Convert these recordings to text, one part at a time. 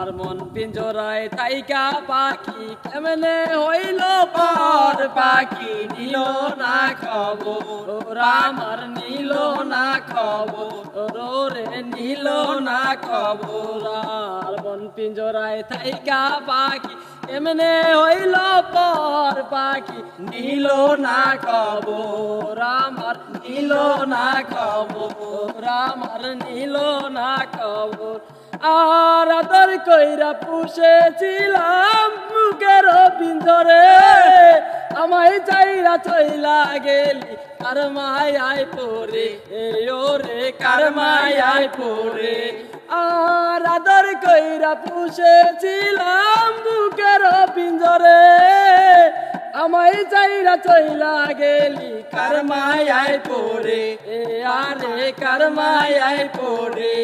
আর মন পিঞ্জরায় থাইকা পাখি কেমনে হইল পর পাখি নিল না খবর আমার নিল না খবর রে নিল না খবর আর মন পিঞ্জরায় থাইকা পাখি কেমনে হইল পর পাখি নিল না খবর আমার নিল না খবর আমার নিল না খবর আর আদর কইরা পুষেছিলাম বুকের পিঞ্জরে আমায় চাইরা চইলা গেলি কার মায়ায় পড়ে ওরে কার মায়ায় পড়ে আর আদর কইরা পুষেছিলাম বুকের পিঞ্জরে আমায় চাইরা চইলা গেলি কার মায়ায় পড়ে আরে কার মায়ায় পড়ে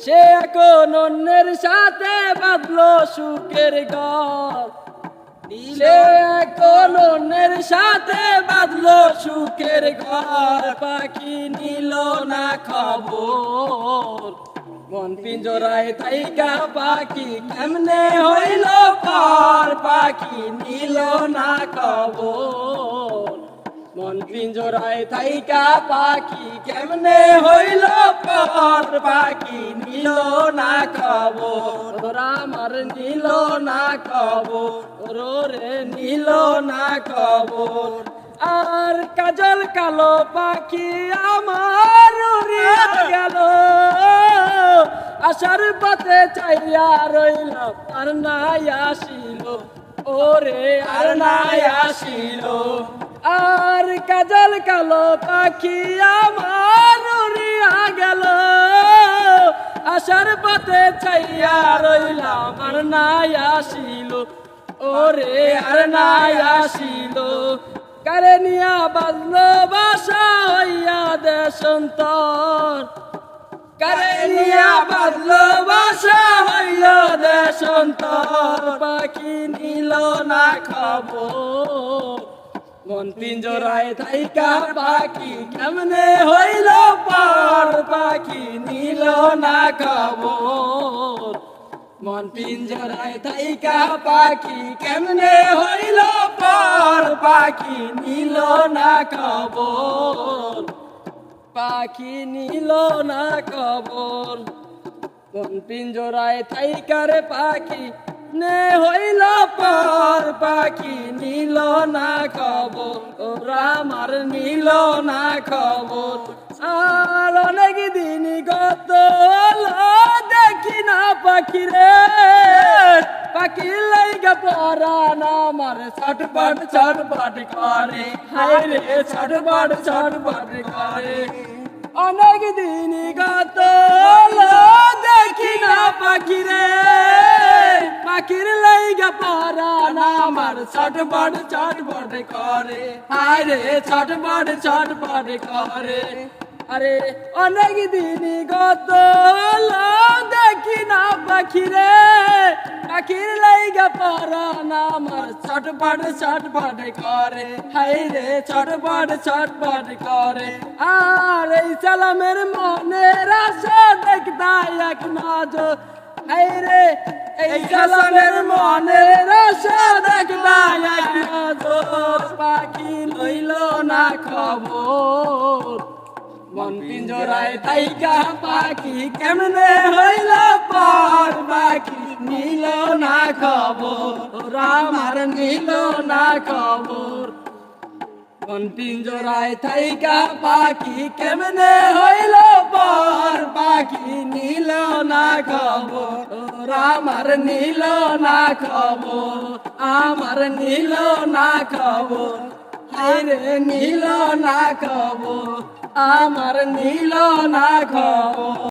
সে এখন অন্যের সাথে বাঁধলো সুখের ঘর সে এখন অন্যের সাথে বাঁধলো সুখের ঘর পাখি নিল না খবর মন পিঞ্জরায় থাইকা পাখি কেমনে হইল পর পাখি নিল না খবর মন পিঞ্জরায় থাইকা পাখি কেমনে হইল পর পাখি নিল না খবর আমার নিল না খবর রে নিল না খবর আর কাজল কালো পাখি আমার উড়িয়া গেল আসার পথে চাইয়া রইল আর নাই আসিল ওরে আর নাই আসিল আর কাজল কালো পাখি আমার উড়িয়া গেল আসার পথে চাইয়া রইলাম আর নাই আসিল ওরে আর নাই আসিল কারে নিয়া বাজলো বাসা হইয়া দেশান্তর কারে নিয়া বাজলো বাসা হইয়া দেশান্তর পাখি নিল না খবর মন পিঞ্জরায় থাইকা পাখি কেমনে হইল পর পাখি নিল না খবর মন পিঞ্জরায় থাইকা পাখি কেমনে হইল পর পাখি নিল না খবর পাখি নিল না খবর মন পিঞ্জরায় থাইকা রে পাখি নে হইল পর পাখি নিল না খবর আমার নিল না খবর আর অনেক দিন গত দেখি না পাখি রে পাখি লাইগা পরান আমার ছটপট ছটপট করে হায় রে ছটপট ছটপট করে অনেক দিন গত দেখি না পাখি রে পাখির লাইগা পরান আমার ছটপট ছটপট করে হায় রে ছটপট ছটপট করে আরে অনেক দিন গত দেখি না পাখি রে পাখির লাইগা পরান আমার ছটপট ছটপট করে হায় রে ছটপট ছটপট করে আর এই সালামের মনের আশা দেখতাই এক নজর হায় রে এই সালামের মনের আশা দেখতাই এক নজর পাখি লইল না খবর মন পিঞ্জরায় থাইকা পাখি কেমনে হইল পর পাখি নিল না খবর আমার নিল না খবর মন পিঞ্জরায় থাইকা পাখি কেমনে হইল পর পাখি নিল না খবর আমার নিল না খবর আমার নিল না খবর হায় রে নিল না খবর আমার নিল না খবর।